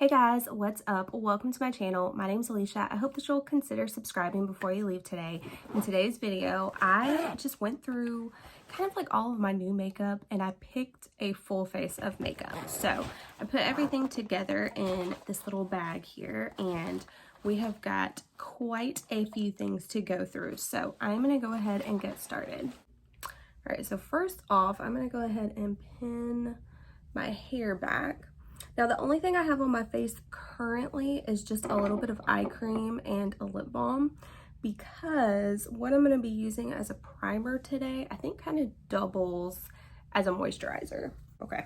Hey guys, what's up? Welcome to my channel. My name's Alicia. I hope that you'll consider subscribing before you leave today. In today's video, I just went through kind of like all of my new makeup and I picked a full face of makeup. So I put everything together in this little bag here and we have got quite a few things to go through. So I'm going to go ahead and get started. All right, so first off, I'm going to go ahead and pin my hair back. Now, the only thing I have on my face currently is just a little bit of eye cream and a lip balm because what I'm going to be using as a primer today, I think kind of doubles as a moisturizer. Okay,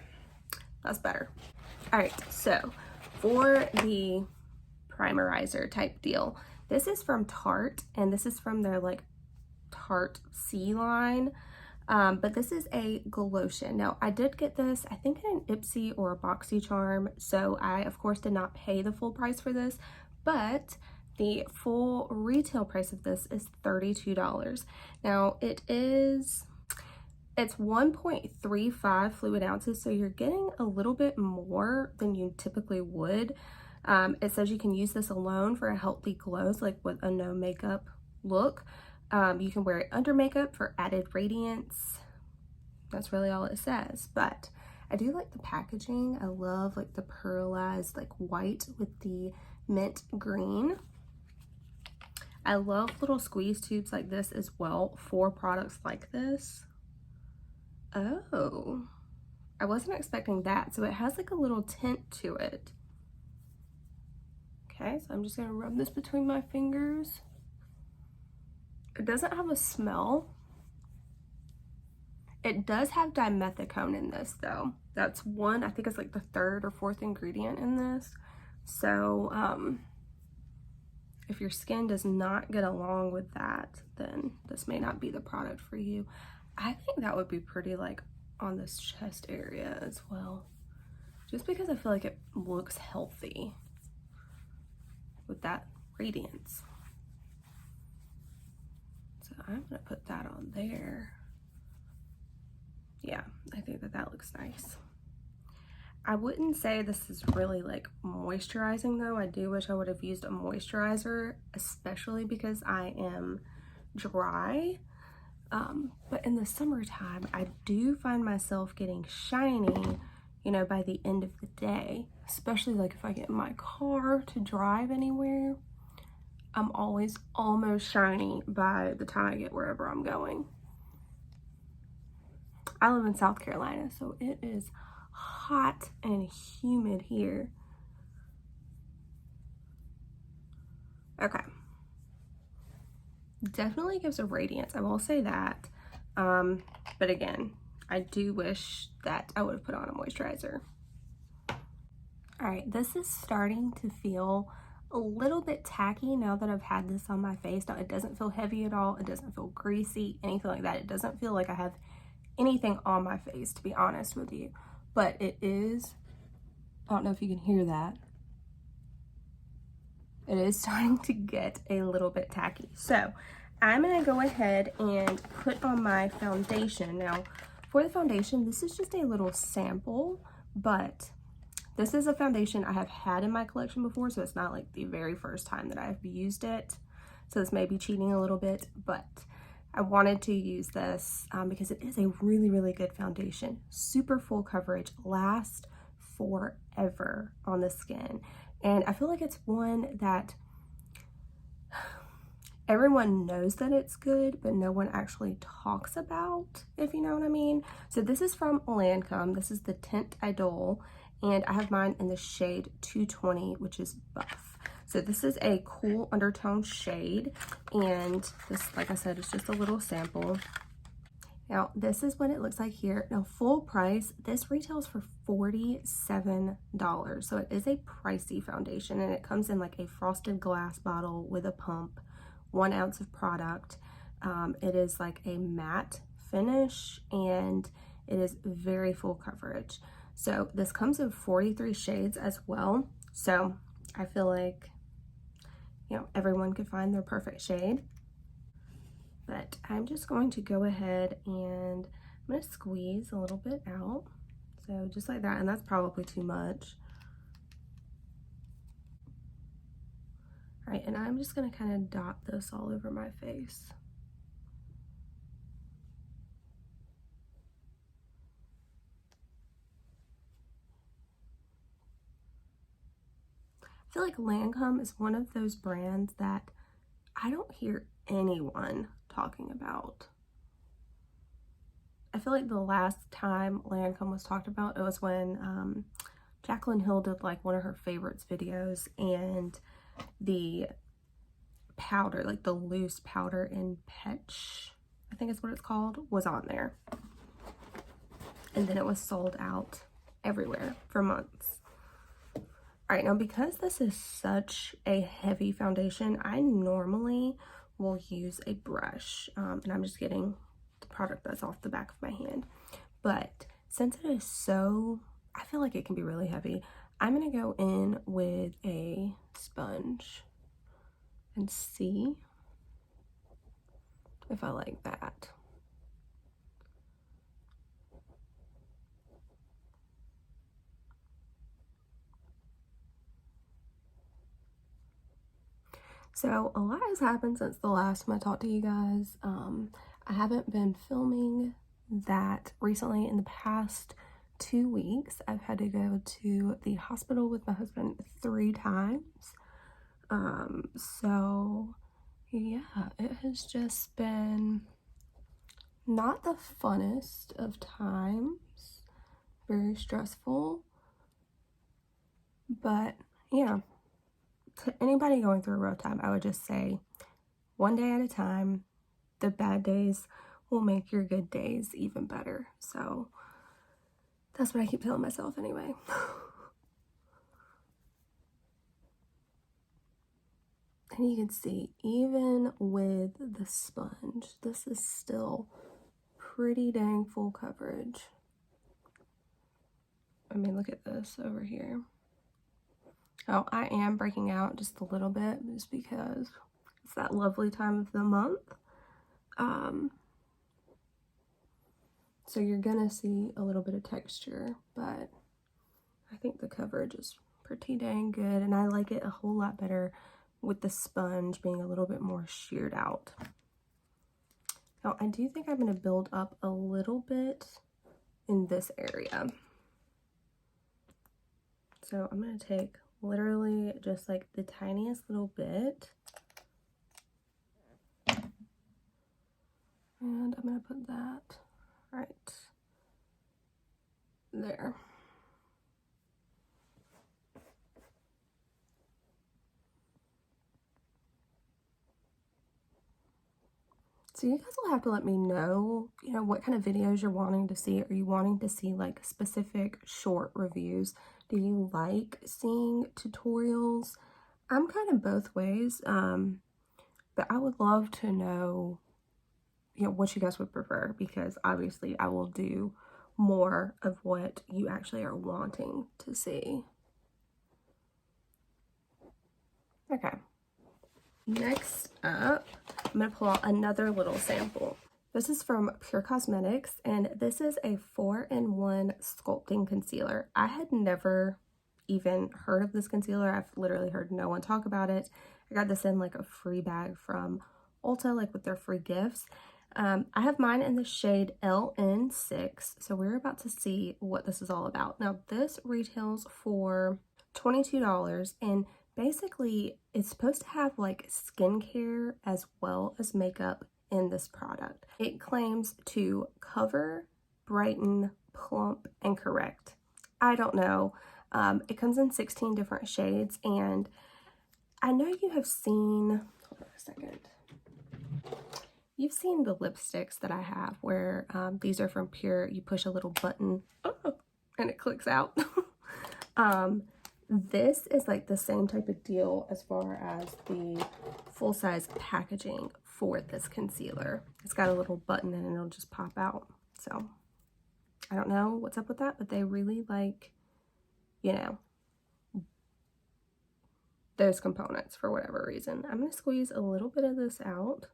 that's better. All right, so for the primerizer type deal, this is from Tarte and this is from their like Tarte C line. But this is a Glotion. Now, I did get this, I think in an Ipsy or a BoxyCharm, so I, of course, did not pay the full price for this, but the full retail price of this is $32. Now, it's 1.35 fluid ounces, so you're getting a little bit more than you typically would. It says you can use this alone for a healthy glow, so like with a no makeup look. You can wear it under makeup for added radiance. That's really all it says, but I do like the packaging. I love like the pearlized like white with the mint green. I love little squeeze tubes like this as well for products like this. Oh, I wasn't expecting that. So it has like a little tint to it. Okay, so I'm just gonna rub this between my fingers. It doesn't have a smell. It does have dimethicone in this though. That's one, I think it's like the third or fourth ingredient in this. So if your skin does not get along with that, then this may not be the product for you. I think that would be pretty like on this chest area as well. Just because I feel like it looks healthy with that radiance. So I'm gonna put that on there. Yeah, I think that looks nice. I wouldn't say this is really like moisturizing though. I do wish I would have used a moisturizer, especially because I am dry. But in the summertime, I do find myself getting shiny, you know, by the end of the day, especially like if I get in my car to drive anywhere. I'm always almost shiny by the time I get wherever I'm going. I live in South Carolina, so it is hot and humid here. Okay. Definitely gives a radiance, I will say that. But again, I do wish that I would have put on a moisturizer. All right, this is starting to feel a little bit tacky now that I've had this on my face. Now, it doesn't feel heavy at all. It doesn't feel greasy, anything like that. It doesn't feel like I have anything on my face, to be honest with you. But it is, I don't know if you can hear that. It is starting to get a little bit tacky. So I'm gonna go ahead and put on my foundation. Now, for the foundation, this is just a little sample, but this is a foundation I have had in my collection before, so it's not like the very first time that I've used it. So this may be cheating a little bit, but I wanted to use this because it is a really, really good foundation. Super full coverage, lasts forever on the skin. And I feel like it's one that everyone knows that it's good, but no one actually talks about, if you know what I mean. So this is from Lancome. This is the Tint Idol. And I have mine in the shade 220, which is Buff. So this is a cool undertone shade. And this, like I said, is just a little sample. Now, this is what it looks like here. Now, full price, this retails for $47. So it is a pricey foundation. And it comes in like a frosted glass bottle with a pump, 1 ounce of product. It is like a matte finish and it is very full coverage. So this comes in 43 shades as well. So I feel like, you know, everyone could find their perfect shade. But I'm just going to go ahead and I'm going to squeeze a little bit out. So just like that, and that's probably too much. All right, and I'm just gonna kind of dot this all over my face. I feel like Lancome is one of those brands that I don't hear anyone talking about. I feel like the last time Lancome was talked about, it was when Jaclyn Hill did like one of her favorites videos, and the powder, like the loose powder in Petch, I think is what it's called, was on there. And then it was sold out everywhere for months. All right, now because this is such a heavy foundation, I normally will use a brush, and I'm just getting the product that's off the back of my hand. But since it is so, I feel like it can be really heavy, I'm gonna go in with a sponge and see if I like that. So a lot has happened since the last time I talked to you guys. I haven't been filming that recently. In the past 2 weeks, I've had to go to the hospital with my husband 3 times. So yeah, it has just been not the funnest of times, very stressful, but yeah, to anybody going through a rough time, I would just say one day at a time. The bad days will make your good days even better. So that's what I keep telling myself anyway. And you can see, even with the sponge, this is still pretty dang full coverage. I mean, look at this over here. Oh, I am breaking out just a little bit just because it's that lovely time of the month. So you're gonna see a little bit of texture, but I think the coverage is pretty dang good, and I like it a whole lot better with the sponge being a little bit more sheared out. Now, I do think I'm gonna build up a little bit in this area. So I'm gonna take literally just like the tiniest little bit, and I'm gonna put that right there. So you guys will have to let me know, what kind of videos you're wanting to see. Are you wanting to see like specific short reviews? Do you like seeing tutorials? I'm kind of both ways, but I would love to know, what you guys would prefer, because obviously I will do more of what you actually are wanting to see. Okay. Next up, I'm going to pull out another little sample. This is from Pure Cosmetics, and this is a 4-in-1 sculpting concealer. I had never even heard of this concealer. I've literally heard no one talk about it. I got this in like a free bag from Ulta, like with their free gifts. I have mine in the shade LN6, so we're about to see what this is all about. Now, this retails for $22, and basically it's supposed to have like skincare as well as makeup in this product. It claims to cover, brighten, plump, and correct. I don't know. It comes in 16 different shades, and I know you have seen, hold on a second. You've seen the lipsticks that I have where these are from Pure. You push a little button and it clicks out. This is like the same type of deal as far as the full-size packaging for this concealer. It's got a little button and it'll just pop out. So I don't know what's up with that, but they really like, those components for whatever reason. I'm going to squeeze a little bit of this out.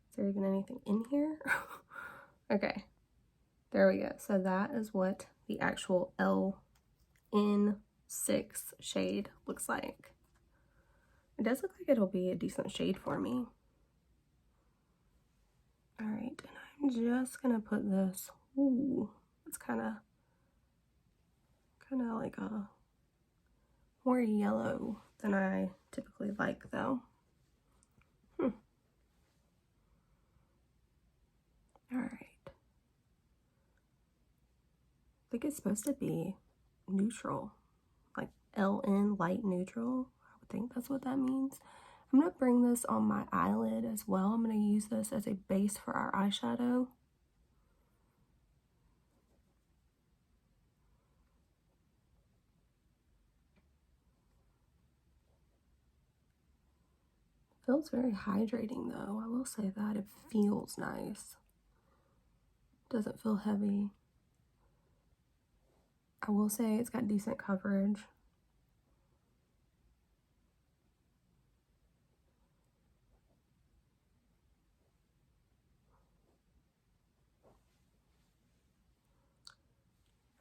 Is there even anything in here? Okay, there we go. So that is what the actual LN6 shade looks like. It does look like it'll be a decent shade for me. All right, and I'm just gonna put this, ooh, it's kind of like a more yellow than I typically like though. All right. I think it's supposed to be neutral, like LN, light neutral. I would think that's what that means. I'm going to bring this on my eyelid as well. I'm going to use this as a base for our eyeshadow. Feels very hydrating though. I will say that. It feels nice. Doesn't feel heavy. I will say it's got decent coverage.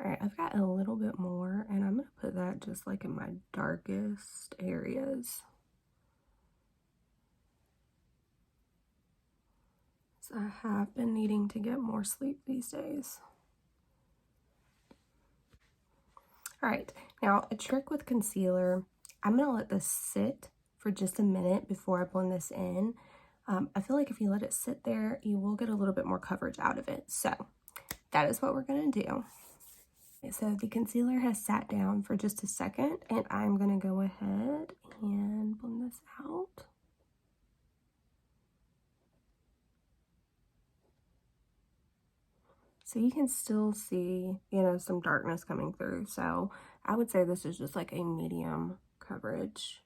Alright, I've got a little bit more, and I'm going to put that just like in my darkest areas. So I have been needing to get more sleep these days. Alright, now a trick with concealer, I'm going to let this sit for just a minute before I blend this in. I feel like if you let it sit there, you will get a little bit more coverage out of it. So that is what we're going to do. So the concealer has sat down for just a second, and I'm going to go ahead and blend this out. So you can still see, you know, some darkness coming through. So I would say this is just like a medium coverage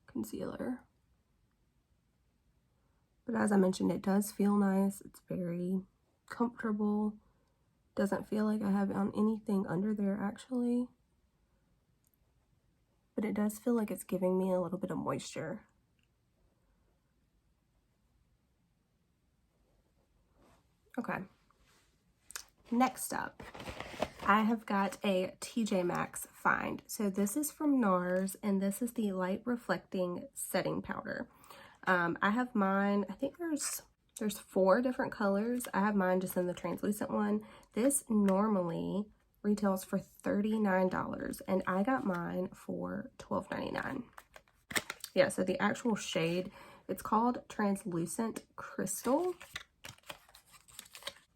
concealer. But as I mentioned, it does feel nice. It's very comfortable. Doesn't feel like I have on anything under there actually. But it does feel like it's giving me a little bit of moisture. Okay. Next up, I have got a TJ Maxx find. So this is from NARS, and this is the Light Reflecting Setting Powder. I have mine, I think there's 4 different colors. I have mine just in the translucent one. This normally retails for $39, and I got mine for $12.99. Yeah, so the actual shade, it's called Translucent Crystal.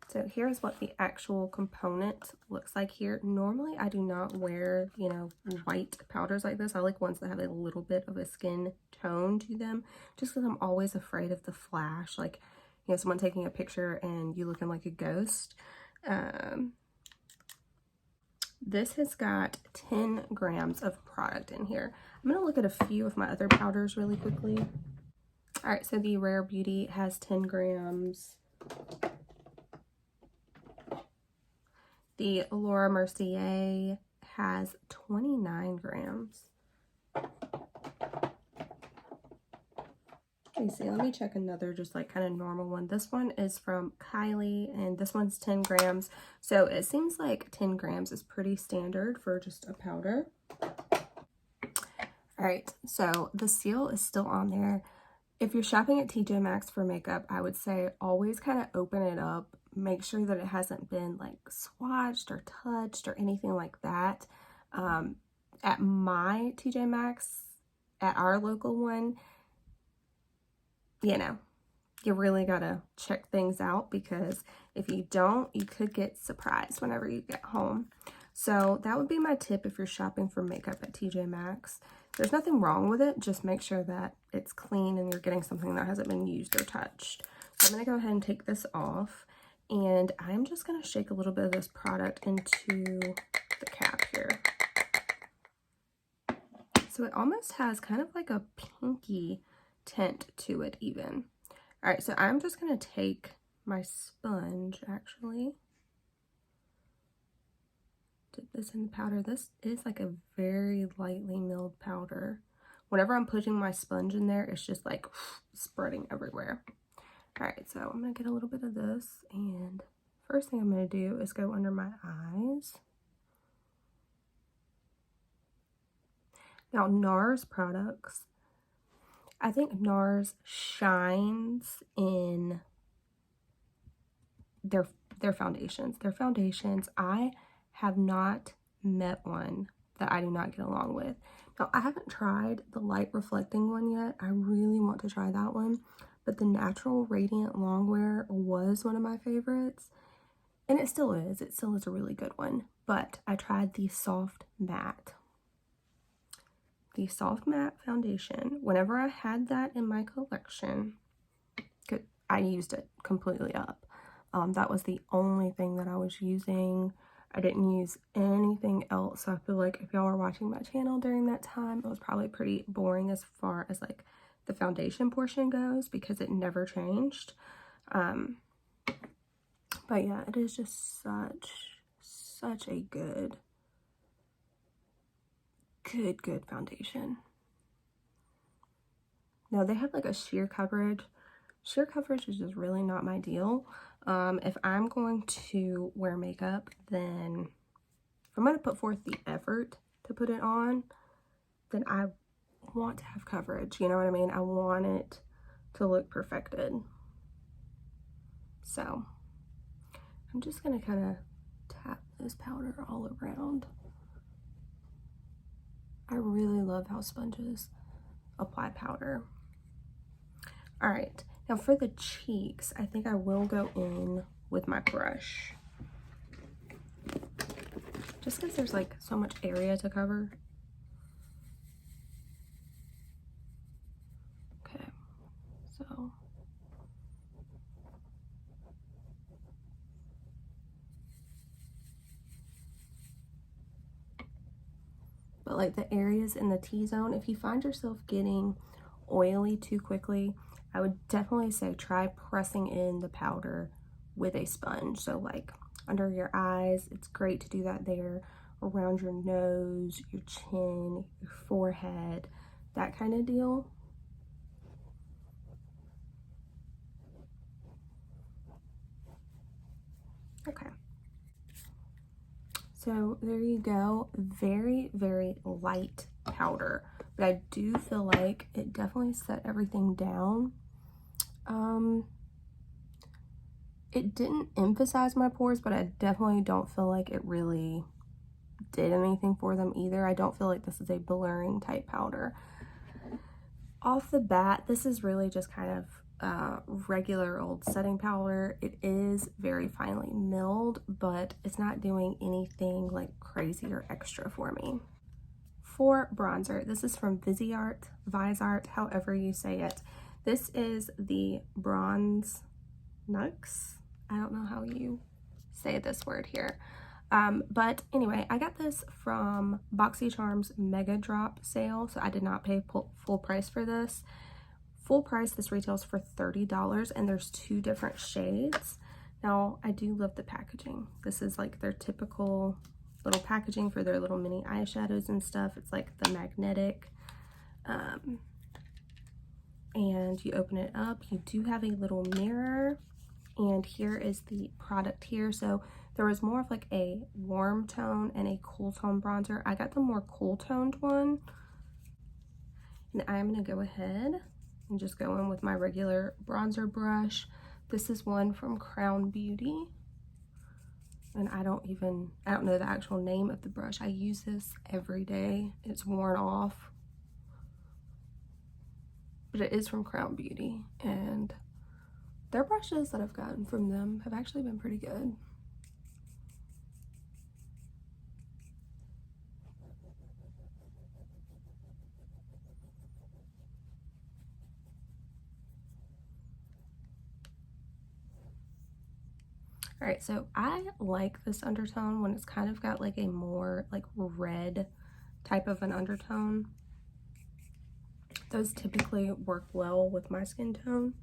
So here's what the actual component looks like here. Normally, I do not wear, you know, white powders like this. I like ones that have a little bit of a skin tone to them, just because I'm always afraid of the flash. Like, you know, someone taking a picture and you looking like a ghost. This has got 10 grams of product in here. I'm going to look at a few of my other powders really quickly. All right, so the Rare Beauty has 10 grams. The Laura Mercier has 29 grams. Let me see, let me check another just like kind of normal one. This one is from Kylie, and this one's 10 grams. So it seems like 10 grams is pretty standard for just a powder. All right, so the seal is still on there. If you're shopping at TJ Maxx for makeup, I would say always kind of open it up. Make sure that it hasn't been like swatched or touched or anything like that. At my TJ Maxx, at our local one, you know, you really gotta check things out, because if you don't, you could get surprised whenever you get home. So that would be my tip if you're shopping for makeup at TJ Maxx. There's nothing wrong with it, just make sure that it's clean and you're getting something that hasn't been used or touched. So I'm gonna go ahead and take this off, and I'm just gonna shake a little bit of this product into the cap here. So it almost has kind of like a pinky tint to it even. All right, so I'm just gonna take my sponge actually, dip this in the powder. This is like a very lightly milled powder. Whenever I'm putting my sponge in there, it's just like spreading everywhere. All right, so I'm gonna get a little bit of this, and first thing I'm gonna do is go under my eyes. Now, NARS products, I think NARS shines in their foundations. Their foundations, I have not met one that I do not get along with. Now, I haven't tried the light reflecting one yet. I really want to try that one, but the Natural Radiant Longwear was one of my favorites, and it still is. It still is a really good one, but I tried the Soft Matte. The Soft Matte foundation, whenever I had that in my collection, I used it completely up. That was the only thing that I was using. I didn't use anything else, so I feel like if y'all were watching my channel during that time, it was probably pretty boring as far as like the foundation portion goes, because it never changed. But yeah, it is just such a good foundation. Now they have like a sheer coverage. Sheer coverage is just really not my deal. If I'm going to wear makeup, then if I'm going to put forth the effort to put it on, then I want to have coverage. You know what I mean? I want it to look perfected. So I'm just going to kind of tap this powder all around. I really love how sponges apply powder. All right, now for the cheeks, I think I will go in with my brush. Just because there's like so much area to cover. Okay, so. But like the areas in the T-zone, if you find yourself getting oily too quickly, I would definitely say try pressing in the powder with a sponge. So like under your eyes, it's great to do that there, around your nose, your chin, your forehead, that kind of deal. Okay. So there you go. Very, very light powder, but I do feel like it definitely set everything down. It didn't emphasize my pores, but I definitely don't feel like it really did anything for them either. I don't feel like this is a blurring type powder. Off the bat, this is really just kind of regular old setting powder. It is very finely milled, but it's not doing anything like crazy or extra for me. For bronzer, this is from Visart, however you say it. This is the Bronze Nux. I don't know how you say this word here. But anyway, I got this from BoxyCharm's Mega Drop sale, so I did not pay full price for this. Full price, this retails for $30, and there's 2 different shades. Now, I do love the packaging. This is like their typical little packaging for their little mini eyeshadows and stuff. It's like the magnetic, and you open it up. You do have a little mirror, and here is the product here. So there was more of like a warm tone and a cool tone bronzer. I got the more cool toned one, and I'm gonna go ahead and just go in with my regular bronzer brush. This is one from Crown Beauty, and I don't know the actual name of the brush. I use this every day. It's worn off, but it is from Crown Beauty, and their brushes that I've gotten from them have actually been pretty good. All right, so I like this undertone when it's kind of got like a more like red type of an undertone. Those typically work well with my skin tone.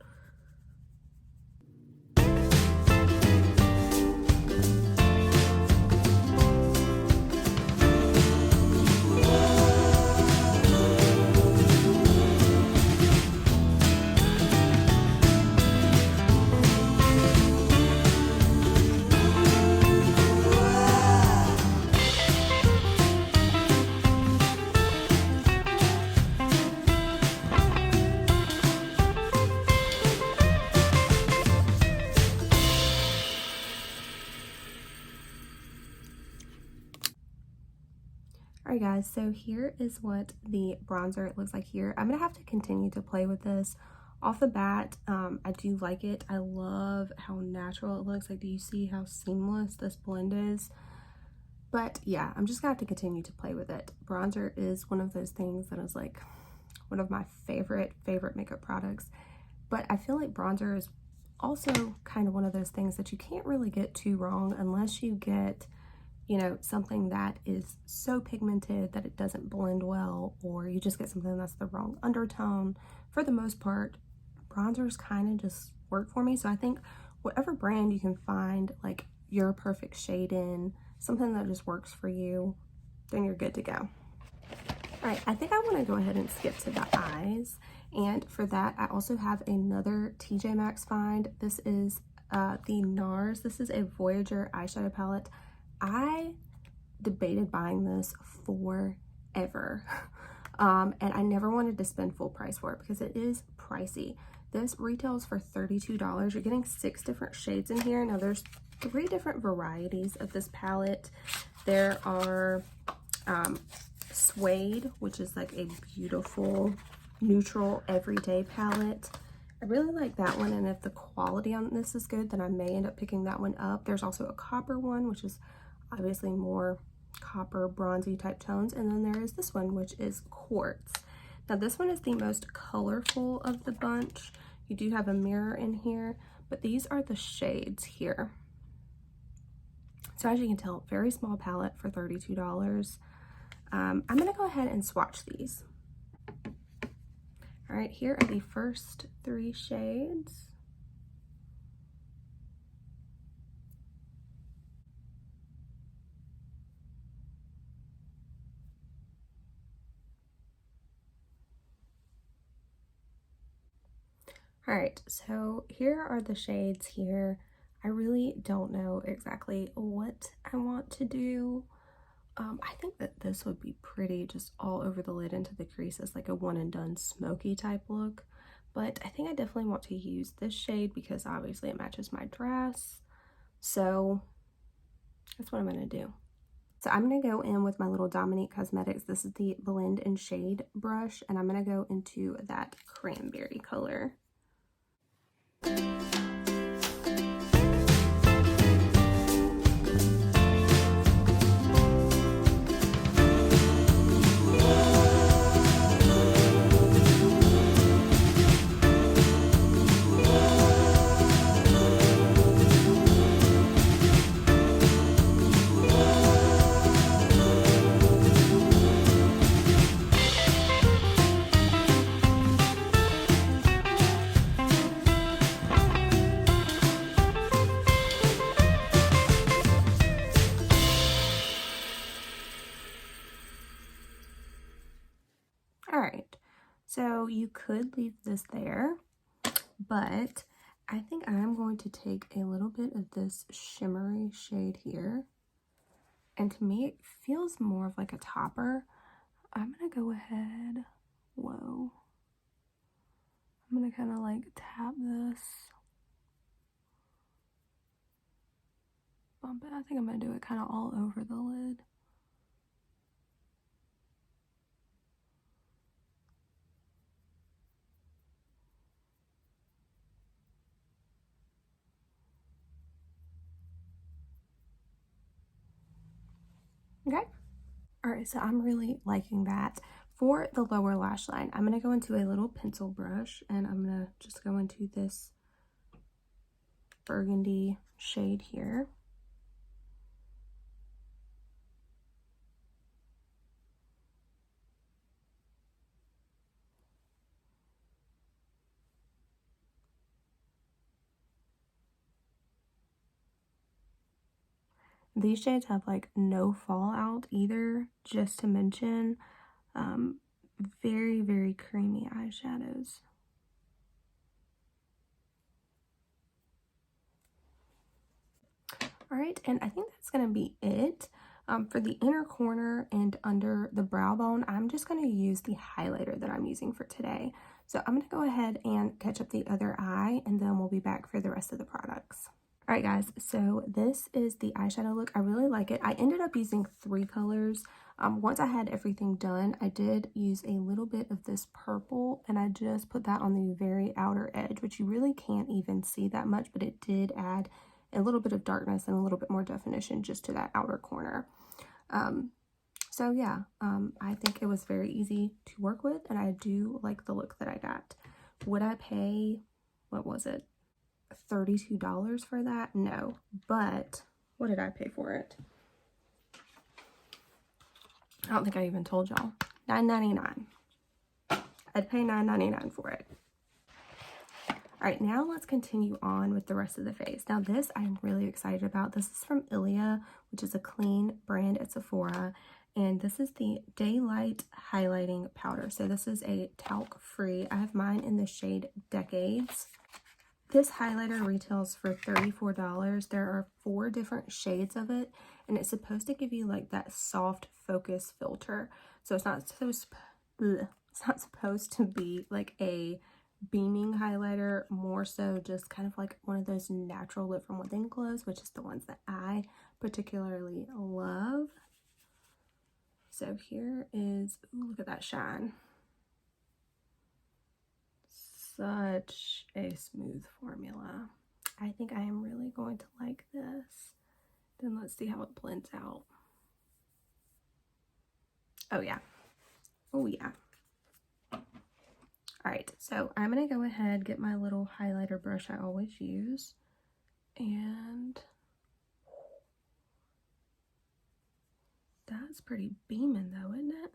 guys, so here is what the bronzer looks like here. I'm gonna have to continue to play with this. Off the bat, I do like it. I love how natural it looks. Like, do you see how seamless this blend is? But yeah, I'm just gonna have to continue to play with it. Bronzer is one of those things that is like one of my favorite makeup products. But I feel like bronzer is also kind of one of those things that you can't really get too wrong unless you get, you know, something that is so pigmented that it doesn't blend well, or you just get something that's the wrong undertone. For the most part, bronzers kind of just work for me. So I think whatever brand you can find like your perfect shade in, something that just works for you, then you're good to go. All right, I think I want to go ahead and skip to the eyes. And for that, I also have another TJ Maxx find. This is the NARS. This is a Voyager eyeshadow palette. I debated buying this forever. And I never wanted to spend full price for it because it is pricey. This retails for $32. You're getting 6 different shades in here. Now there's 3 different varieties of this palette. There are Suede, which is like a beautiful neutral everyday palette. I really like that one, and if the quality on this is good, then I may end up picking that one up. There's also a copper one, which is obviously more copper bronzy type tones, and then there is this one, which is quartz. Now this one is the most colorful of the bunch. You do have a mirror in here, but these are the shades here. So as you can tell, very small palette for $32. I'm gonna go ahead and swatch these. All right, here are the first 3 shades. All right, so here are the shades here. I really don't know exactly what I want to do. I think that this would be pretty just all over the lid into the creases, like a one and done smoky type look. But I think I definitely want to use this shade because obviously it matches my dress. So that's what I'm gonna do. So I'm gonna go in with my little Dominique Cosmetics. This is the Blend and Shade brush, and I'm gonna go into that cranberry color. All right, so you could leave this there, but I think I'm going to take a little bit of this shimmery shade here, and to me it feels more of like a topper. I'm gonna go ahead, whoa, I'm gonna kind of like tap this, bump it. I think I'm gonna do it kind of all over the lid. Okay. All right, so I'm really liking that. For the lower lash line, I'm going to go into a little pencil brush, and I'm going to just go into this burgundy shade here. These shades have like no fallout either, just to mention. Very creamy eyeshadows. All right, and I think that's gonna be it. For the inner corner and under the brow bone, I'm just gonna use the highlighter that I'm using for today. So I'm gonna go ahead and catch up the other eye, and then we'll be back for the rest of the products. All right, guys, so this is the eyeshadow look. I really like it. I ended up using 3 colors. Once I had everything done, I did use a little bit of this purple, and I just put that on the very outer edge, which you really can't even see that much, but it did add a little bit of darkness and a little bit more definition just to that outer corner. So yeah, I think it was very easy to work with, and I do like the look that I got. Would I pay, what was it, $32 for that? No, but what did I pay for it? I don't think I even told y'all. $9.99. I'd pay $9.99 for it. All right, now let's continue on with the rest of the face. Now this I'm really excited about. This is from Ilia, which is a clean brand at Sephora. And this is the Daylight Highlighting Powder. So this is a talc-free. I have mine in the shade Decades. This highlighter retails for $34. There are 4 different shades of it, and it's supposed to give you like that soft focus filter. So it's not supposed to be like a beaming highlighter, more so just kind of like one of those natural lit from within glows, which is the ones that I particularly love. So here is, ooh, look at that shine. Such a smooth formula. I think I am really going to like this. Then let's see how it blends out. Oh yeah. Oh yeah. Alright, so I'm going to go ahead, get my little highlighter brush I always use, and that's pretty beaming though, isn't it?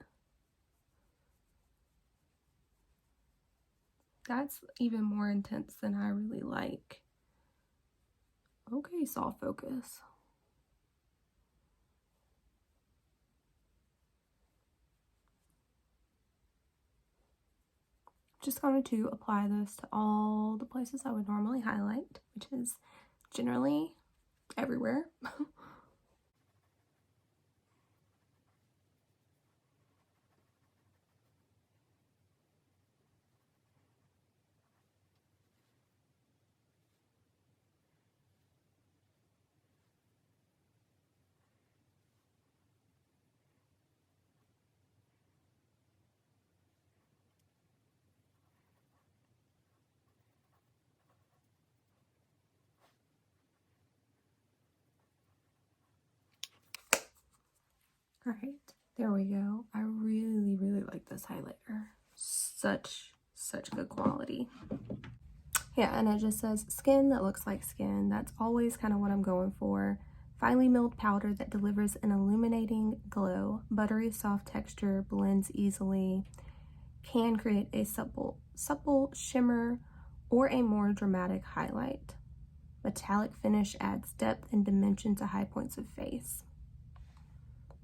That's even more intense than I really like. Okay, soft focus. Just going to apply this to all the places I would normally highlight, which is generally everywhere. All right, there we go. I really like this highlighter. Such good quality. Yeah, and it just says skin that looks like skin. That's always kind of what I'm going for. Finely milled powder that delivers an illuminating glow. Buttery soft texture, blends easily. Can create a supple shimmer or a more dramatic highlight. Metallic finish adds depth and dimension to high points of face.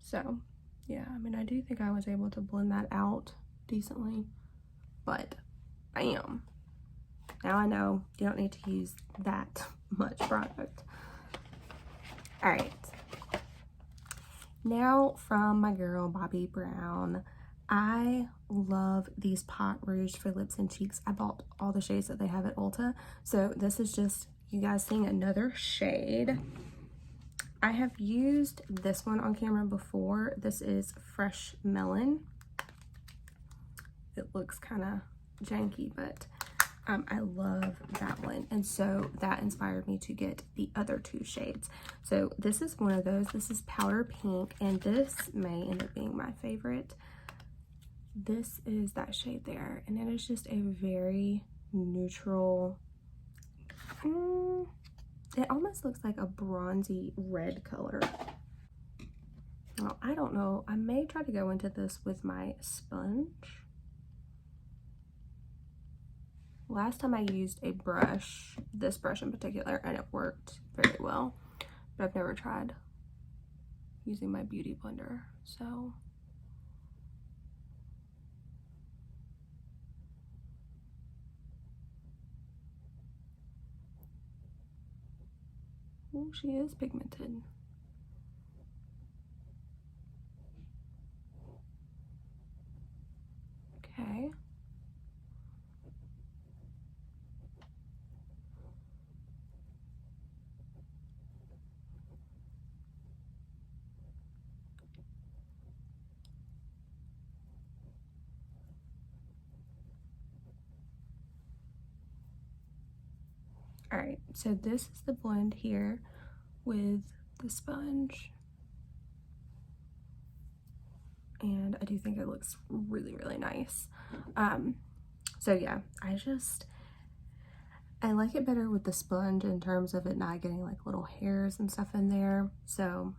So, yeah, I mean, I do think I was able to blend that out decently, but bam. Now I know you don't need to use that much product. All right. Now from my girl, Bobbi Brown. I love these Pot Rouge for lips and cheeks. I bought all the shades that they have at Ulta. So this is just you guys seeing another shade. I have used this one on camera before. This is Fresh Melon. It looks kind of janky, but I love that one. And so that inspired me to get the other 2 shades. So this is one of those. This is Powder Pink, and this may end up being my favorite. This is that shade there, and it is just a very neutral, it almost looks like a bronzy red color. Well, I don't know. I may try to go into this with my sponge. Last time I used a brush, this brush in particular, and it worked very well, but I've never tried using my beauty blender, so. Oh, she is pigmented. Okay. All right, so this is the blend here with the sponge. And I do think it looks really, really nice. So yeah, I like it better with the sponge in terms of it not getting like little hairs and stuff in there. So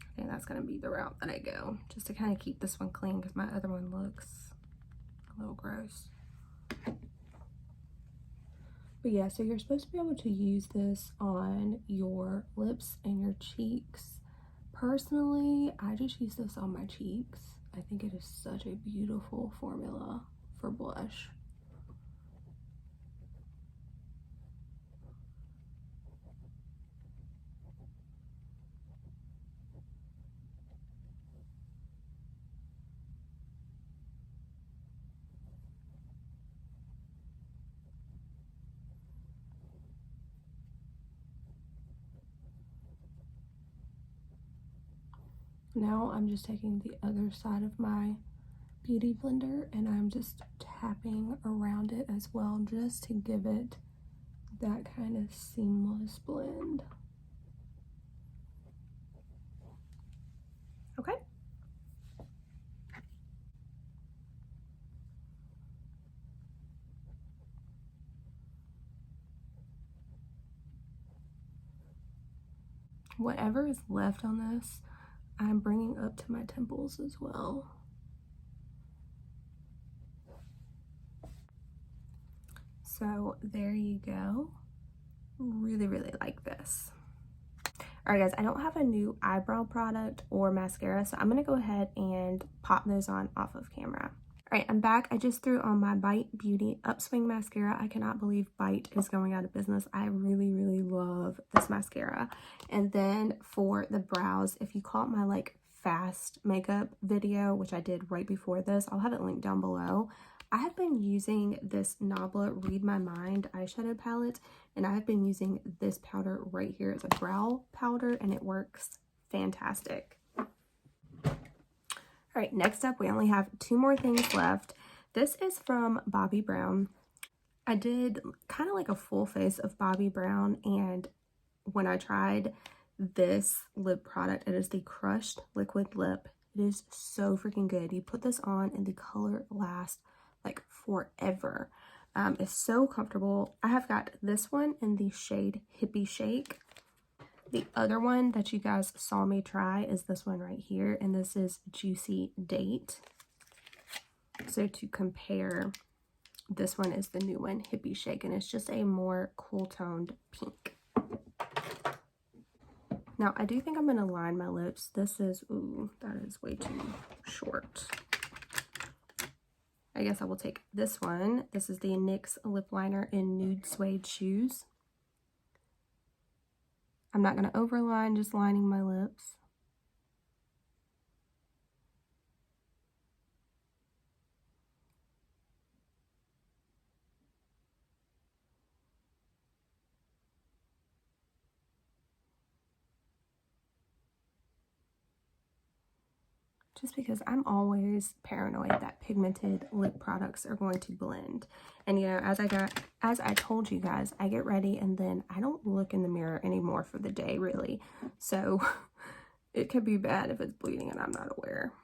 I think that's gonna be the route that I go, just to kind of keep this one clean because my other one looks a little gross. But yeah, so you're supposed to be able to use this on your lips and your cheeks. Personally, I just use this on my cheeks. I think it is such a beautiful formula for blush. Now I'm just taking the other side of my beauty blender and I'm just tapping around it as well, just to give it that kind of seamless blend. Okay. Whatever is left on this, I'm bringing up to my temples as well. So there you go. Really, really like this. All right, guys, I don't have a new eyebrow product or mascara, so I'm gonna go ahead and pop those on off of camera. All right, I'm back. I just threw on my Bite Beauty Upswing Mascara. I cannot believe Bite is going out of business. I really, really love this mascara. And then for the brows, if you caught my like fast makeup video, which I did right before this, I'll have it linked down below. I have been using this Nabla Read My Mind eyeshadow palette, and I have been using this powder right here. It's a brow powder, and it works fantastic. All right, next up, we only have 2 more things left. This is from Bobbi Brown. I did kind of like a full face of Bobbi Brown, and when I tried this lip product, it is the Crushed Liquid Lip. It is so freaking good. You put this on and the color lasts like forever. It's so comfortable. I have got this one in the shade Hippie Shake. The other one that you guys saw me try is this one right here, and this is Juicy Date. So to compare, this one is the new one, Hippie Shake, and it's just a more cool toned pink. Now, I do think I'm going to line my lips. This is, ooh, that is way too short. I guess I will take this one. This is the NYX lip liner in Nude Suede Shoes. I'm not going to overline, just lining my lips. Just because I'm always paranoid that pigmented lip products are going to blend. And you know, as I told you guys, I get ready and then I don't look in the mirror anymore for the day, really. So it could be bad if it's bleeding and I'm not aware.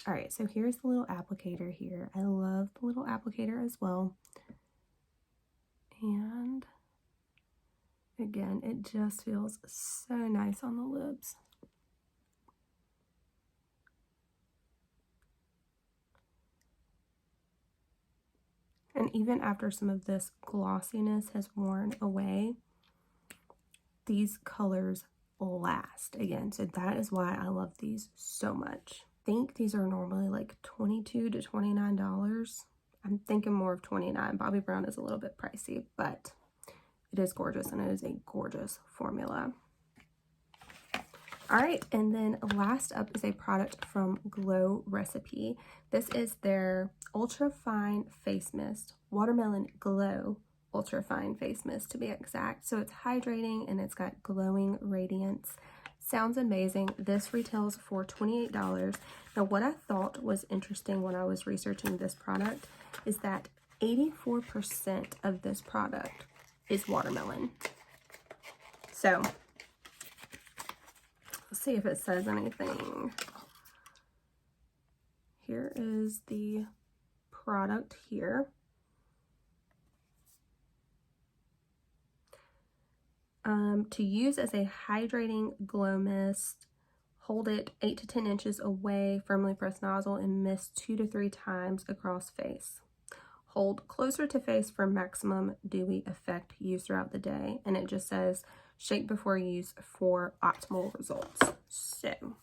All right, so here's the little applicator here. I love the little applicator as well. And again, it just feels so nice on the lips. And even after some of this glossiness has worn away, these colors last again. So that is why I love these so much. I think these are normally like $22 to $29. I'm thinking more of $29. Bobbi Brown is a little bit pricey, but it is gorgeous and it is a gorgeous formula. All right, and then last up is a product from Glow Recipe. This is their Ultra Fine Face Mist, Watermelon Glow Ultra Fine Face Mist to be exact. So it's hydrating and it's got glowing radiance. Sounds amazing. This retails for $28. Now, what I thought was interesting when I was researching this product is that 84% of this product is watermelon. So let's see if it says anything. Here is the product here. To use as a hydrating glow mist, hold it 8 to 10 inches away, firmly press nozzle, and mist 2 to 3 times across face. Hold closer to face for maximum dewy effect. Use throughout the day. And it just says, shake before use for optimal results. So, I'm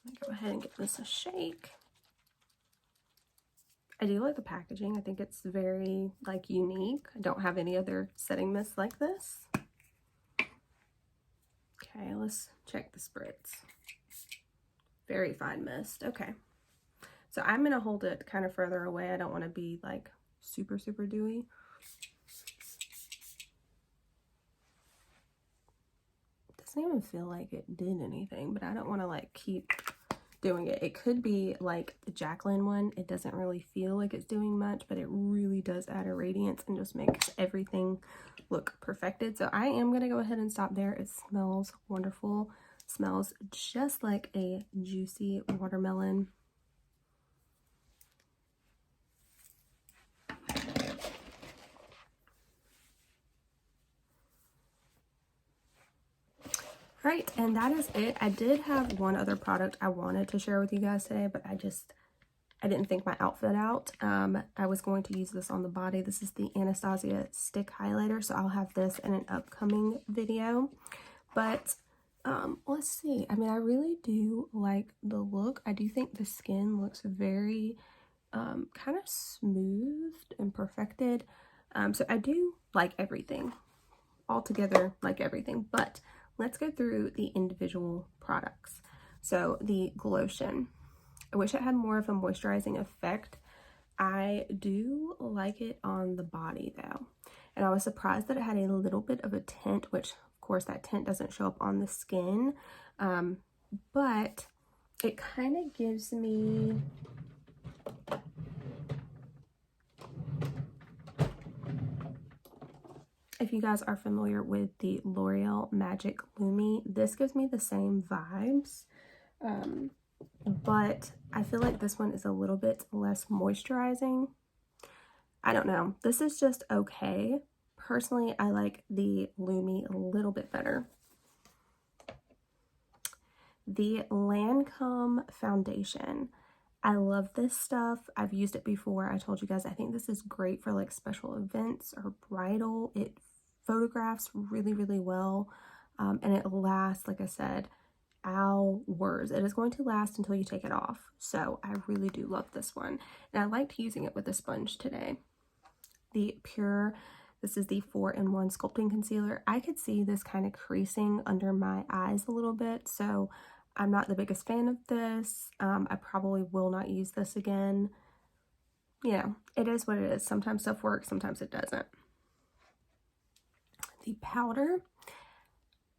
gonna go ahead and give this a shake. I do like the packaging. I think it's very, like, unique. I don't have any other setting mist like this. Okay, let's check the spritz. Very fine mist. Okay. So I'm going to hold it kind of further away. I don't want to be like super, super dewy. It doesn't even feel like it did anything, but I don't want to like keep doing it. It could be like the Jacqueline one. It doesn't really feel like it's doing much, but it really does add a radiance and just makes everything look perfected. So I am going to go ahead and stop there. It smells wonderful. Smells just like a juicy watermelon. Right, and that is it. I did have one other product I wanted to share with you guys today, but I didn't think my outfit out. I was going to use this on the body. This is the Anastasia Stick Highlighter, so I'll have this in an upcoming video. But let's see. I mean, I really do like the look. I do think the skin looks very kind of smoothed and perfected. So I do like everything. Altogether, like everything. But let's go through the individual products. So the Glotion. I wish it had more of a moisturizing effect. I do like it on the body though. And I was surprised that it had a little bit of a tint, which of course that tint doesn't show up on the skin. But it kind of gives me if you guys are familiar with the L'Oreal Magic Lumi, this gives me the same vibes. But I feel like this one is a little bit less moisturizing. I don't know. This is just okay. Personally, I like the Lumi a little bit better. The Lancome Foundation. I love this stuff. I've used it before. I told you guys I think this is great for like special events or bridal. It photographs really, really well. And it lasts, like I said, hours. It is going to last until you take it off. So I really do love this one. And I liked using it with a sponge today. The Pure, this is the 4-in-1 Sculpting Concealer. I could see this kind of creasing under my eyes a little bit. So I'm not the biggest fan of this. I probably will not use this again. You know, it is what it is. Sometimes stuff works, sometimes it doesn't. The powder.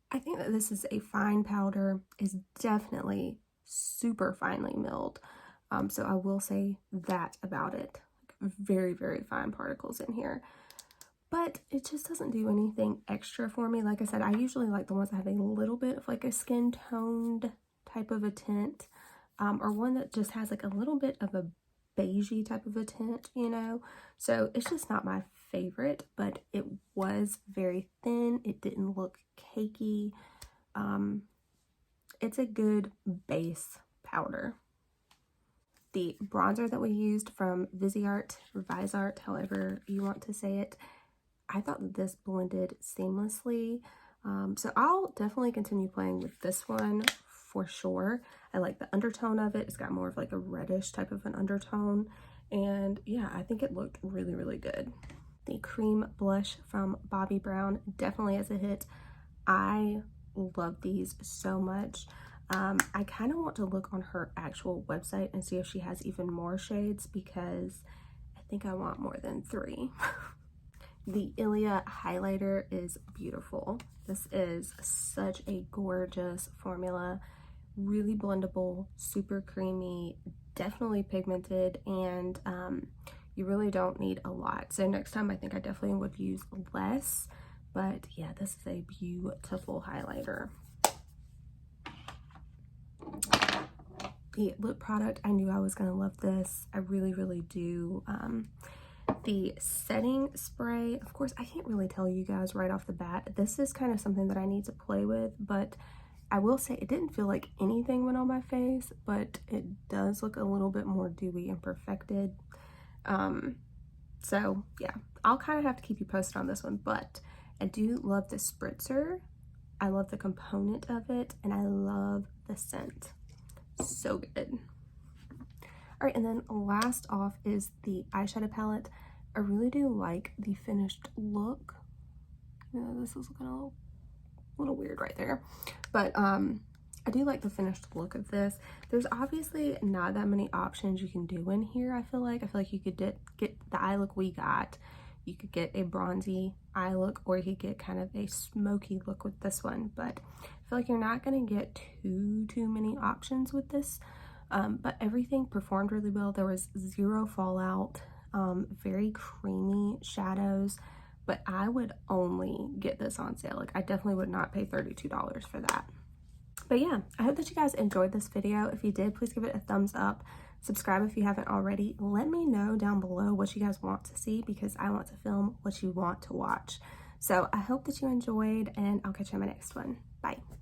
I think that this is a fine powder. It's definitely super finely milled. So I will say that about it. Very, very fine particles in here. But it just doesn't do anything extra for me. Like I said, I usually like the ones that have a little bit of like a skin toned type of a tint. Or one that just has like a little bit of a beigey type of a tint, you know. So it's just not my favorite, but it was very thin. It didn't look cakey. It's a good base powder. The bronzer that we used from Viseart, or Viseart, however you want to say it, I thought that this blended seamlessly. So I'll definitely continue playing with this one for sure. I like the undertone of it. It's got more of like a reddish type of an undertone. And yeah, I think it looked really, really good. The cream blush from Bobbi Brown definitely has a hit. I love these so much. I kind of want to look on her actual website and see if she has even more shades, because I think I want more than 3. The Ilia highlighter is beautiful. This is such a gorgeous formula. Really blendable, super creamy, definitely pigmented, and you really don't need a lot. So next time I think I definitely would use less, But yeah, this is a beautiful highlighter. The lip product, I knew I was going to love this. I really, really do. The setting spray, of course, I can't really tell you guys right off the bat. This is kind of something that I need to play with, but I will say it didn't feel like anything went on my face, but it does look a little bit more dewy and perfected. So yeah, I'll kind of have to keep you posted on this one, but I do love the spritzer. I love the component of it, and I love the scent. So good. All right, and then last off is the eyeshadow palette. I really do like the finished look. You know, this is looking a little weird right there, but I do like the finished look of this. There's obviously not that many options you can do in here. I feel like you could get the eye look we got. You could get a bronzy eye look, or you could get kind of a smoky look with this one, but I feel like you're not going to get too many options with this. But everything performed really well. There was zero fallout, very creamy shadows, but I would only get this on sale. Like, I definitely would not pay $32 for that. But yeah, I hope that you guys enjoyed this video. If you did, please give it a thumbs up. Subscribe if you haven't already. Let me know down below what you guys want to see, because I want to film what you want to watch. So I hope that you enjoyed, and I'll catch you in my next one. Bye.